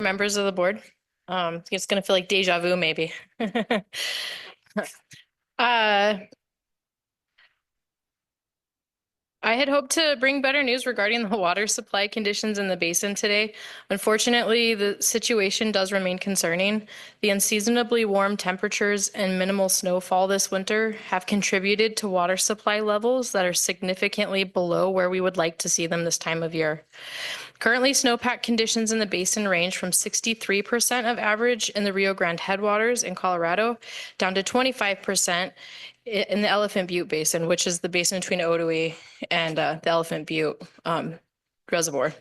Members of the board. It's going to feel like deja vu, maybe. Uh, I had hoped to bring better news regarding the water supply conditions in the basin today. Unfortunately, the situation does remain concerning. The unseasonably warm temperatures and minimal snowfall this winter have contributed to water supply levels that are significantly below where we would like to see them this time of year. Currently, snowpack conditions in the basin range from 63% of average in the Rio Grande headwaters in Colorado down to 25% in the Elephant Butte Basin, which is the basin between Otoe and the Elephant Butte Reservoir.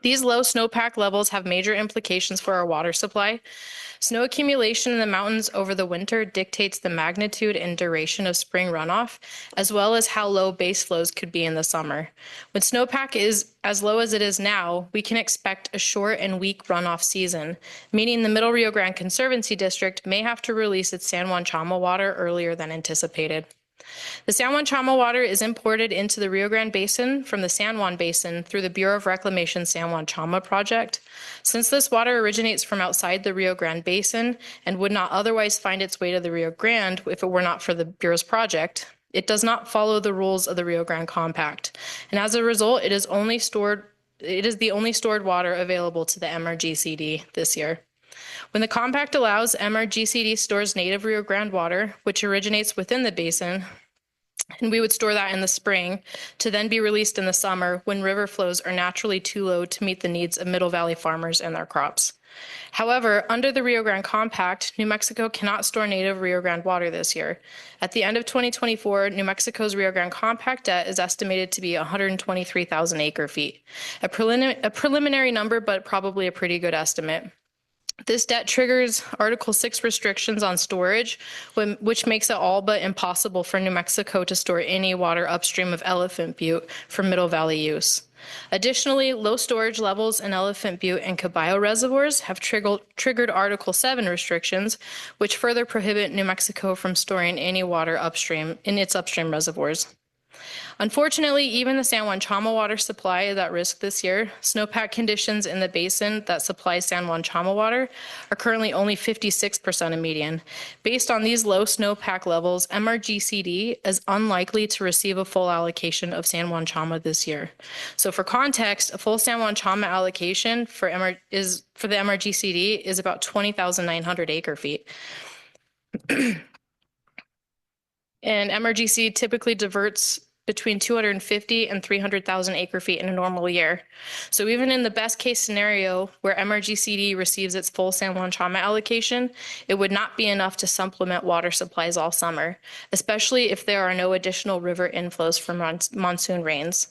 These low snowpack levels have major implications for our water supply. Snow accumulation in the mountains over the winter dictates the magnitude and duration of spring runoff, as well as how low base flows could be in the summer. When snowpack is as low as it is now, we can expect a short and weak runoff season, meaning the Middle Rio Grande Conservancy District may have to release its San Juan Chama water earlier than anticipated. The San Juan Chama water is imported into the Rio Grande Basin from the San Juan Basin through the Bureau of Reclamation San Juan Chama project. Since this water originates from outside the Rio Grande Basin and would not otherwise find its way to the Rio Grande if it were not for the Bureau's project, it does not follow the rules of the Rio Grande Compact. And as a result, it is the only stored water available to the MRGCD this year. When the compact allows, MRGCD stores native Rio Grande water, which originates within the basin, and we would store that in the spring to then be released in the summer when river flows are naturally too low to meet the needs of Middle Valley farmers and their crops. However, under the Rio Grande Compact, New Mexico cannot store native Rio Grande water this year. At the end of 2024, New Mexico's Rio Grande Compact debt is estimated to be 123,000 acre feet. A preliminary number, but probably a pretty good estimate. This debt triggers Article 6 restrictions on storage, which makes it all but impossible for New Mexico to store any water upstream of Elephant Butte for Middle Valley use. Additionally, low storage levels in Elephant Butte and Caballo reservoirs have triggered Article 7 restrictions, which further prohibit New Mexico from storing any water upstream in its upstream reservoirs. Unfortunately, even the San Juan Chama water supply is at risk this year. Snowpack conditions in the basin that supplies San Juan Chama water are currently only 56% of median. Based on these low snowpack levels, MRGCD is unlikely to receive a full allocation of San Juan Chama this year. So for context, a full San Juan Chama allocation for the MRGCD is about 20,900 acre feet. And MRGC typically diverts between 250 and 300,000 acre feet in a normal year. So even in the best case scenario where MRGCD receives its full San Juan Chama allocation, it would not be enough to supplement water supplies all summer, especially if there are no additional river inflows from monsoon rains.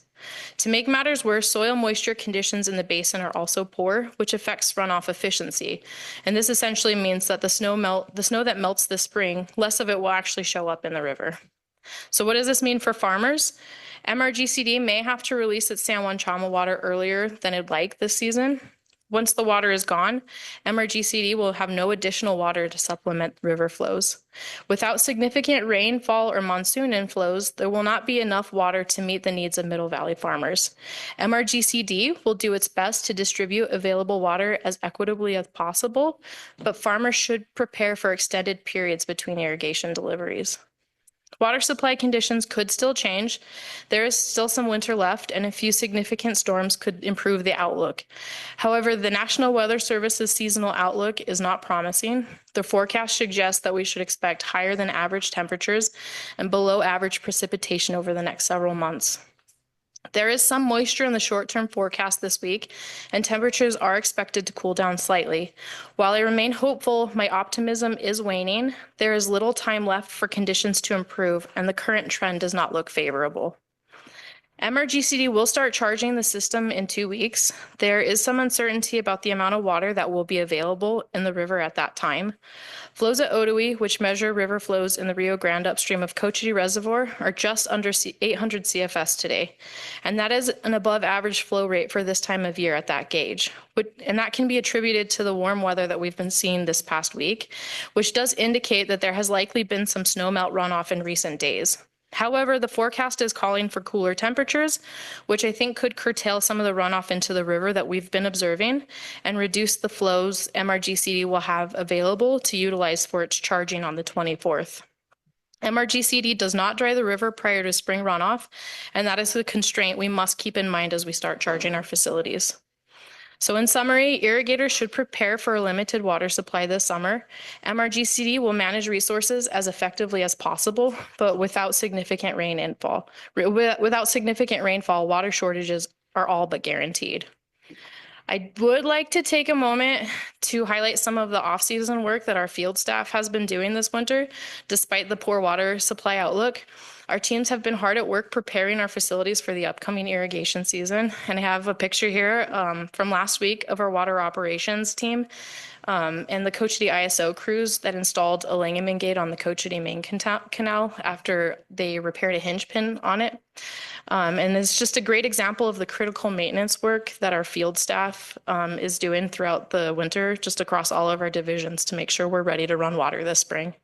To make matters worse, soil moisture conditions in the basin are also poor, which affects runoff efficiency. And this essentially means that the snow that melts this spring, less of it will actually show up in the river. So what does this mean for farmers? MRGCD may have to release its San Juan Chama water earlier than it'd like this season. Once the water is gone, MRGCD will have no additional water to supplement river flows. Without significant rainfall or monsoon inflows, there will not be enough water to meet the needs of Middle Valley farmers. MRGCD will do its best to distribute available water as equitably as possible, but farmers should prepare for extended periods between irrigation deliveries. Water supply conditions could still change. There is still some winter left, and a few significant storms could improve the outlook. However, the National Weather Service's seasonal outlook is not promising. The forecast suggests that we should expect higher than average temperatures and below average precipitation over the next several months. There is some moisture in the short-term forecast this week, and temperatures are expected to cool down slightly. While I remain hopeful, my optimism is waning. There is little time left for conditions to improve, and the current trend does not look favorable. MRGCD will start charging the system in 2 weeks. There is some uncertainty about the amount of water that will be available in the river at that time. Flows at Otoe, which measure river flows in the Rio Grande upstream of Cochiti Reservoir, are just under 800 CFS today. And that is an above average flow rate for this time of year at that gauge. And that can be attributed to the warm weather that we've been seeing this past week, which does indicate that there has likely been some snowmelt runoff in recent days. However, the forecast is calling for cooler temperatures, which I think could curtail some of the runoff into the river that we've been observing and reduce the flows MRGCD will have available to utilize for its charging on the 24th. MRGCD does not dry the river prior to spring runoff, and that is a constraint we must keep in mind as we start charging our facilities. So in summary, irrigators should prepare for a limited water supply this summer. MRGCD will manage resources as effectively as possible, but without significant rainfall, water shortages are all but guaranteed. I would like to take a moment to highlight some of the off-season work that our field staff has been doing this winter, despite the poor water supply outlook. Our teams have been hard at work preparing our facilities for the upcoming irrigation season. And I have a picture here from last week of our water operations team and the Cochiti ISO crews that installed a Langeman gate on the Cochiti main canal after they repaired a hinge pin on it. And it's just a great example of the critical maintenance work that our field staff is doing throughout the winter, just across all of our divisions to make sure we're ready to run water this spring.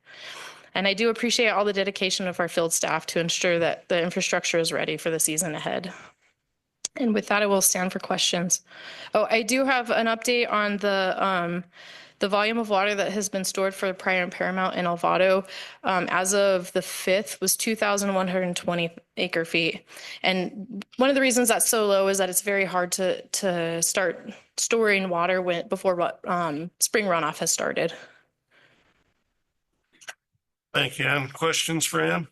And I do appreciate all the dedication of our field staff to ensure that the infrastructure is ready for the season ahead. And with that, I will stand for questions. Oh, I do have an update on the volume of water that has been stored for Pryor and Paramount and Alvado as of the 5th was 2,120 acre feet. And one of the reasons that's so low is that it's very hard to start storing water before spring runoff has started. Thank you, Ann. Questions for Ann?